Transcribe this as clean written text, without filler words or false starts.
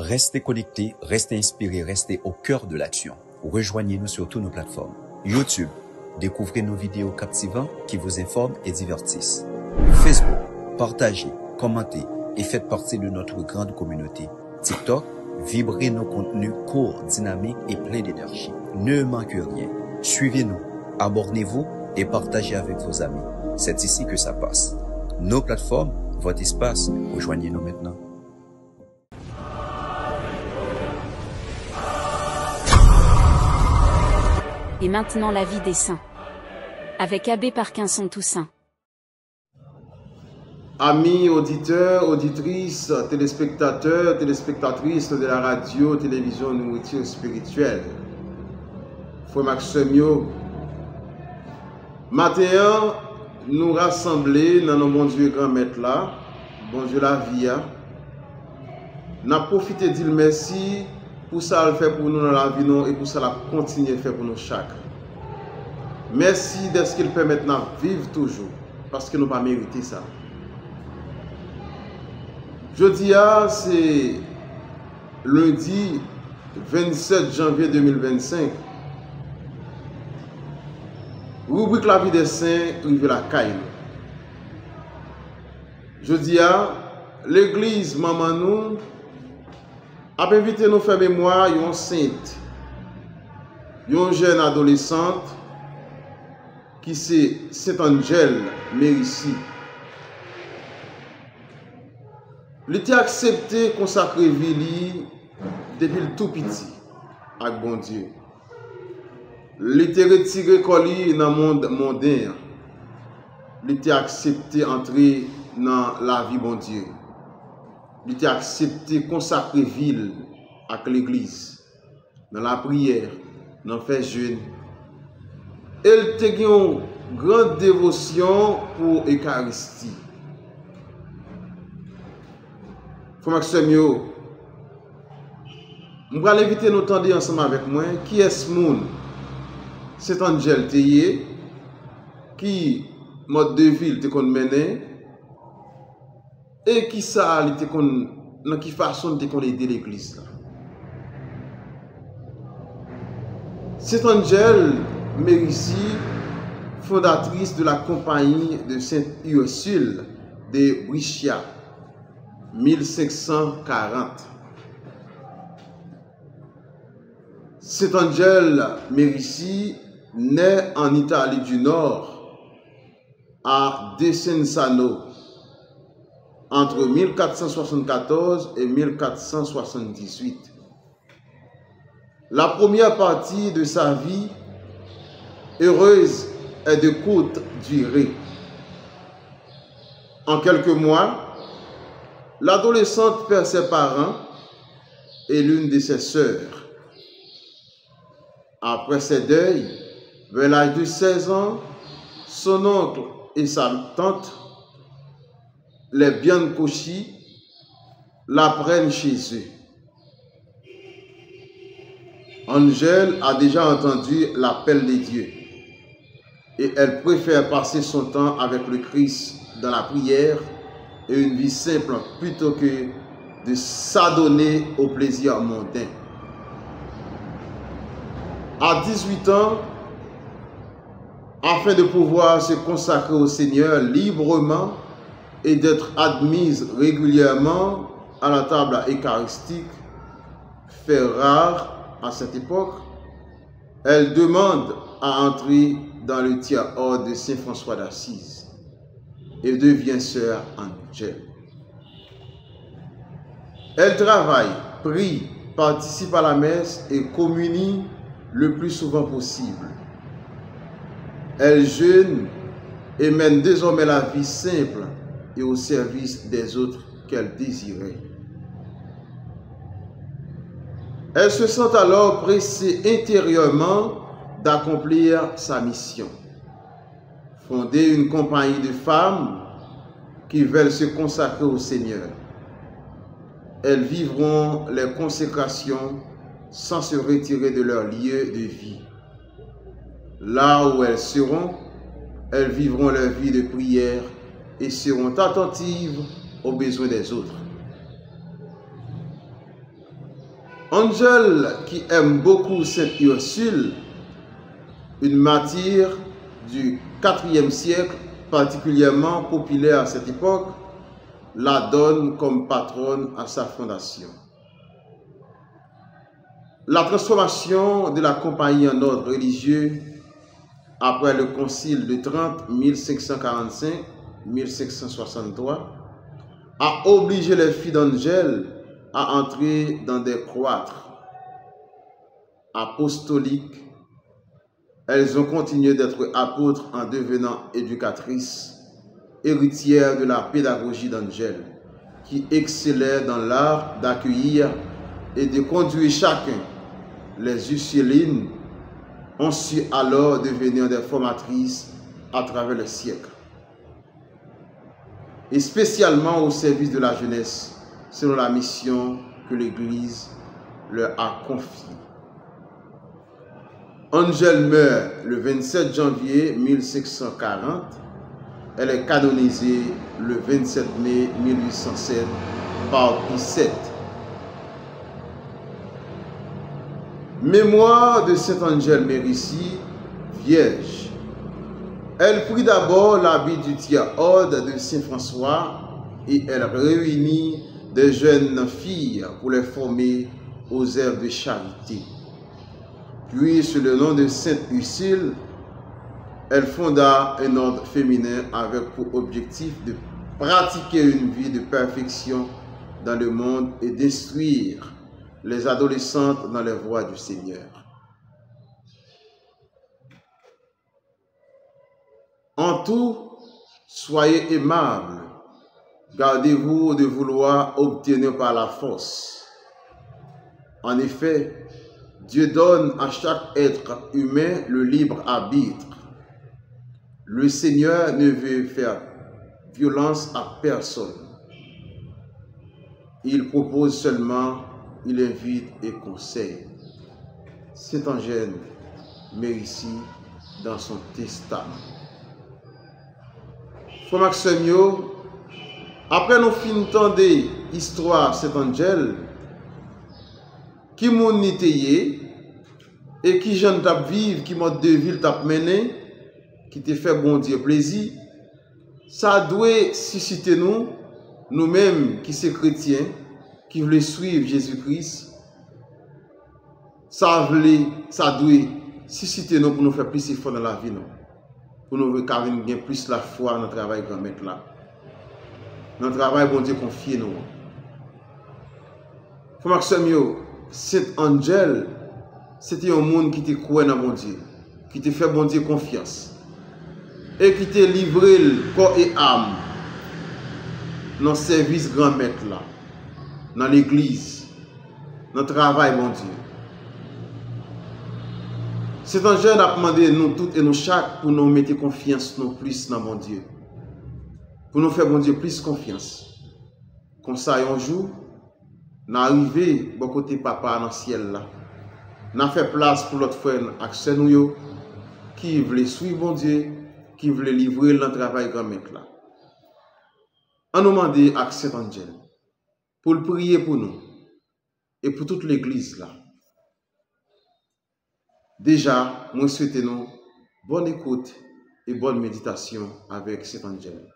Restez connectés, restez inspirés, restez au cœur de l'action. Rejoignez-nous sur toutes nos plateformes. YouTube, découvrez nos vidéos captivantes qui vous informent et divertissent. Facebook, partagez, commentez et faites partie de notre grande communauté. TikTok, vibrez nos contenus courts, dynamiques et pleins d'énergie. Ne manquez rien. Suivez-nous, abonnez-vous et partagez avec vos amis. C'est ici que ça passe. Nos plateformes, votre espace, rejoignez-nous maintenant. Et maintenant la vie des saints. Avec Abbé Parkinson Toussaint. Amis auditeurs, auditrices, téléspectateurs, téléspectatrices de la radio, télévision, nourriture spirituelle. Frère Maxime, matin, nous rassembler dans nos bon Dieu grand maître là, bon Dieu la vie. N'a profité de dire merci pour ça le fait pour nous dans la vie et pour ça la continuer à faire pour nous chaque. Merci de ce qu'il permet maintenant vivre toujours parce que nous pas mérité ça. Jeudi, c'est lundi 27 janvier 2025. Rubrique la vie des saints, rive la caille. Jeudi, l'église maman nous a invité nous faire mémoire une sainte, une jeune adolescente qui c'est Saint Angèle Mérissi. Il était accepté, consacré Vili depuis le tout petit, avec bon Dieu. Il était retiré colis dans le monde mondain. Il était accepté, entrer dans la vie bon Dieu. Il était accepté, consacré ville avec l'église, dans la prière, dans le fait jeûne. Il était une grande dévotion pour l'Eucharistie. Frère Maxime, je vais inviter nous tendre ensemble avec moi. Qui est ce monde? C'est Angèle Théier, qui mode de ville te mené et qui ça dans qui façon te aider l'église là. C'est Angèle Mérissi, fondatrice de la compagnie de Sainte Ursule de Brescia, 1540. Saint Angèle Mérissi naît en Italie du Nord, à Desenzano, entre 1474 et 1478. La première partie de sa vie, heureuse, est de courte durée. En quelques mois, l'adolescente perd ses parents et l'une de ses sœurs. Après ses deuils, vers l'âge de 16 ans, son oncle et sa tante, les Biancochi, la prennent chez eux. Angèle a déjà entendu l'appel de Dieu et elle préfère passer son temps avec le Christ dans la prière et une vie simple plutôt que de s'adonner au plaisir mondain. À 18 ans, afin de pouvoir se consacrer au Seigneur librement et d'être admise régulièrement à la table eucharistique, fait rare à cette époque, elle demande à entrer dans le tiers-ordre de Saint François d'Assise et devient sœur Angèle. Elle travaille, prie, participe à la messe et communie le plus souvent possible. Elle jeûne et mène désormais la vie simple et au service des autres qu'elle désirait. Elle se sent alors pressée intérieurement d'accomplir sa mission. Fonder une compagnie de femmes qui veulent se consacrer au Seigneur. Elles vivront les consécrations sans se retirer de leur lieu de vie. Là où elles seront, elles vivront leur vie de prière et seront attentives aux besoins des autres. Angèle qui aime beaucoup Sainte Ursule, une martyre du IVe siècle, particulièrement populaire à cette époque, la donne comme patronne à sa fondation. La transformation de la compagnie en ordre religieux après le concile de Trente 1545-1563 a obligé les filles d'Angèle à entrer dans des cloîtres apostoliques. Elles ont continué d'être apôtres en devenant éducatrices, héritières de la pédagogie d'Angèle, qui excellait dans l'art d'accueillir et de conduire chacun. Les Ursulines ont su alors devenir des formatrices à travers les siècles, et spécialement au service de la jeunesse, selon la mission que l'Église leur a confiée. Angèle meurt le 27 janvier 1540. Elle est canonisée le 27 mai 1807 par Pie VII. Mémoire de Sainte Angèle Mérici, vierge. Elle prit d'abord l'habit du tiers-ordre de Saint François et elle réunit des jeunes filles pour les former aux œuvres de charité. Puis, sous le nom de Sainte Ursule, elle fonda un ordre féminin avec pour objectif de pratiquer une vie de perfection dans le monde et d'instruire les adolescentes dans les voies du Seigneur. En tout, soyez aimables, gardez-vous de vouloir obtenir par la force. En effet, Dieu donne à chaque être humain le libre arbitre. Le Seigneur ne veut faire violence à personne. Il propose seulement, il invite et conseille. Sainte Angèle Mérici dans son testament. Frère Maxime, après nous finissons des histoires Sainte Angèle, qui moun niteye et qui jeune tap vive, qui mode de ville tap mené, qui te fait bon Dieu plaisir, ça doit susciter nous-mêmes qui sommes chrétiens, qui voulons suivre Jésus-Christ, ça doit susciter nous pour nous faire plus effort dans la vie, pour nous faire plus la foi dans le travail grand maître là. Dans le travail, bon Dieu confie nous. Frère Maxime, Sainte Angèle, c'était un monde qui te croit dans bon Dieu, qui te fait bon Dieu confiance, et qui te livré le corps et âme dans le service grand maître là, dans l'église, dans le travail bon Dieu. Sainte Angèle a demandé nous toutes et nous chaque pour nous mettre confiance nous plus dans bon Dieu, pour nous faire bon Dieu plus confiance. Comme ça, un jour, nous arrivons bon côté papa dans le ciel là. Nous fait place pour l'autre frère avec nous qui veulent suivre bon Dieu, qui veulent livrer le travail grand maître là. On nous demande à Sainte Angèle pour le prier pour nous et pour toute l'église là. Déjà, moi souhaite nous bonne écoute et bonne méditation avec Sainte Angèle.